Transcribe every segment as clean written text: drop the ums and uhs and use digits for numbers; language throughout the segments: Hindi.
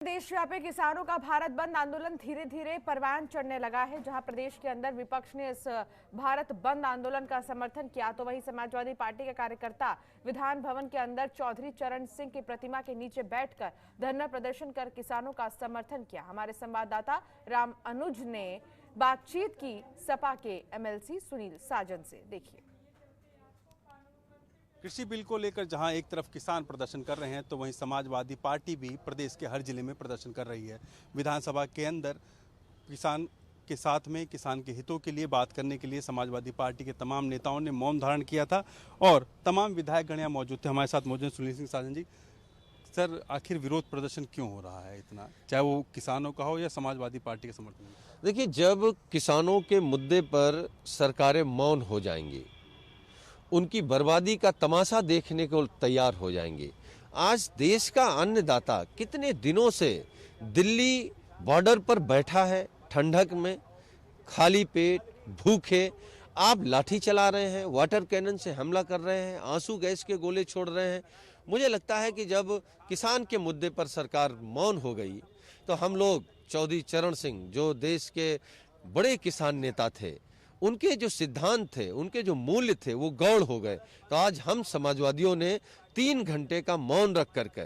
देशव्यापी किसानों का भारत बंद आंदोलन धीरे धीरे परवान चढ़ने लगा है। जहां प्रदेश के अंदर विपक्ष ने इस भारत बंद आंदोलन का समर्थन किया, तो वहीं समाजवादी पार्टी के कार्यकर्ता विधान भवन के अंदर चौधरी चरण सिंह की प्रतिमा के नीचे बैठकर धरना प्रदर्शन कर किसानों का समर्थन किया। हमारे संवाददाता राम अनुज ने बातचीत की सपा के एमएलसी सुनील साजन से। देखिए। कृषि बिल को लेकर जहां एक तरफ किसान प्रदर्शन कर रहे हैं, तो वहीं समाजवादी पार्टी भी प्रदेश के हर जिले में प्रदर्शन कर रही है। विधानसभा के अंदर किसान के साथ में किसान के हितों के लिए बात करने के लिए समाजवादी पार्टी के तमाम नेताओं ने मौन धारण किया था और तमाम विधायकगण यहाँ मौजूद थे। हमारे साथ मौजूद हैं सुनील सिंह साजन जी। सर, आखिर विरोध प्रदर्शन क्यों हो रहा है इतना, चाहे वो किसानों का हो या समाजवादी पार्टी के समर्थन में? देखिए, जब किसानों के मुद्दे पर सरकारें मौन हो जाएंगी, उनकी बर्बादी का तमाशा देखने को तैयार हो जाएंगे। आज देश का अन्नदाता कितने दिनों से दिल्ली बॉर्डर पर बैठा है, ठंडक में, खाली पेट, भूखे। आप लाठी चला रहे हैं, वाटर कैनन से हमला कर रहे हैं, आंसू गैस के गोले छोड़ रहे हैं। मुझे लगता है कि जब किसान के मुद्दे पर सरकार मौन हो गई, तो हम लोग चौधरी चरण सिंह, जो देश के बड़े किसान नेता थे, उनके जो सिद्धांत थे, उनके जो मूल्य थे, वो गौड़ हो गए। तो आज हम समाजवादियों ने 3 घंटे का मौन रख करके,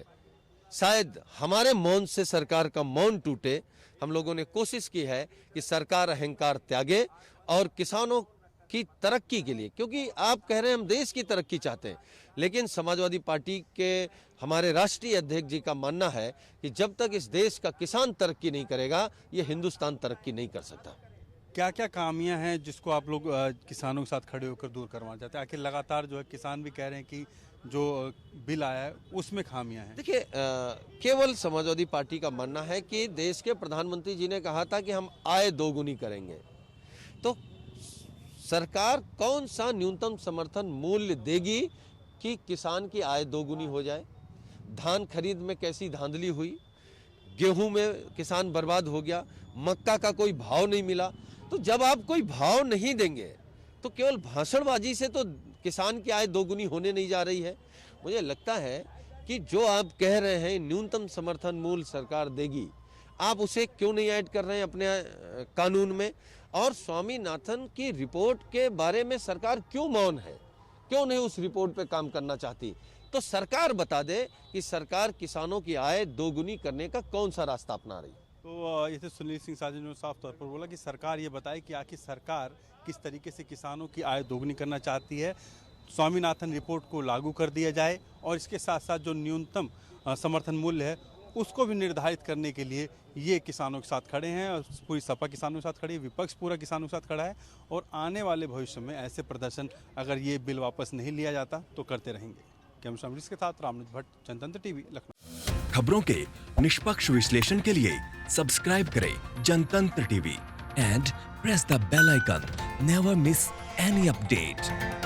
शायद हमारे मौन से सरकार का मौन टूटे, हम लोगों ने कोशिश की है कि सरकार अहंकार त्यागे और किसानों की तरक्की के लिए, क्योंकि आप कह रहे हैं हम देश की तरक्की चाहते हैं, लेकिन समाजवादी पार्टी के हमारे राष्ट्रीय अध्यक्ष जी का मानना है कि जब तक इस देश का किसान तरक्की नहीं करेगा, ये हिंदुस्तान तरक्की नहीं कर सकता। क्या क्या खामियां हैं जिसको आप लोग किसानों के साथ खड़े होकर दूर करवाना चाहते हैं? आखिर लगातार जो है किसान भी कह रहे हैं कि जो बिल आया है उसमें खामियां हैं। देखिए, केवल समाजवादी पार्टी का मानना है कि देश के प्रधानमंत्री जी ने कहा था कि हम आय दोगुनी करेंगे, तो सरकार कौन सा न्यूनतम समर्थन मूल्य देगी कि किसान की आय दोगुनी हो जाए? धान खरीद में कैसी धांधली हुई, गेहूं में किसान बर्बाद हो गया, मक्का का कोई भाव नहीं मिला। तो जब आप कोई भाव नहीं देंगे, तो केवल भाषणबाजी से तो किसान की आय दोगुनी होने नहीं जा रही है। मुझे लगता है कि जो आप कह रहे हैं न्यूनतम समर्थन मूल्य सरकार देगी, आप उसे क्यों नहीं ऐड कर रहे हैं अपने कानून में? और स्वामीनाथन की रिपोर्ट के बारे में सरकार क्यों मौन है, क्यों नहीं उस रिपोर्ट पे काम करना चाहती? तो सरकार बता दे कि सरकार किसानों की आय दोगुनी करने का कौन सा रास्ता अपना रही है। तो ये सुनील सिंह साजन ने साफ तौर पर बोला कि सरकार ये बताए कि आखिर सरकार किस तरीके से किसानों की आय दोगुनी करना चाहती है। स्वामीनाथन रिपोर्ट को लागू कर दिया जाए और इसके साथ साथ जो न्यूनतम समर्थन मूल्य है उसको भी निर्धारित करने के लिए ये किसानों के साथ खड़े हैं। और पूरी सपा किसानों के साथ खड़ी है, विपक्ष पूरा किसानों के साथ खड़ा है और आने वाले भविष्य में ऐसे प्रदर्शन अगर ये बिल वापस नहीं लिया जाता तो करते रहेंगे। कैमरा अमरीश के साथ रामनुज भट्ट, जनतंत्र टीवी, लखनऊ। खबरों के निष्पक्ष विश्लेषण के लिए सब्सक्राइब करें Jantantra TV and press the bell icon. Never miss any update.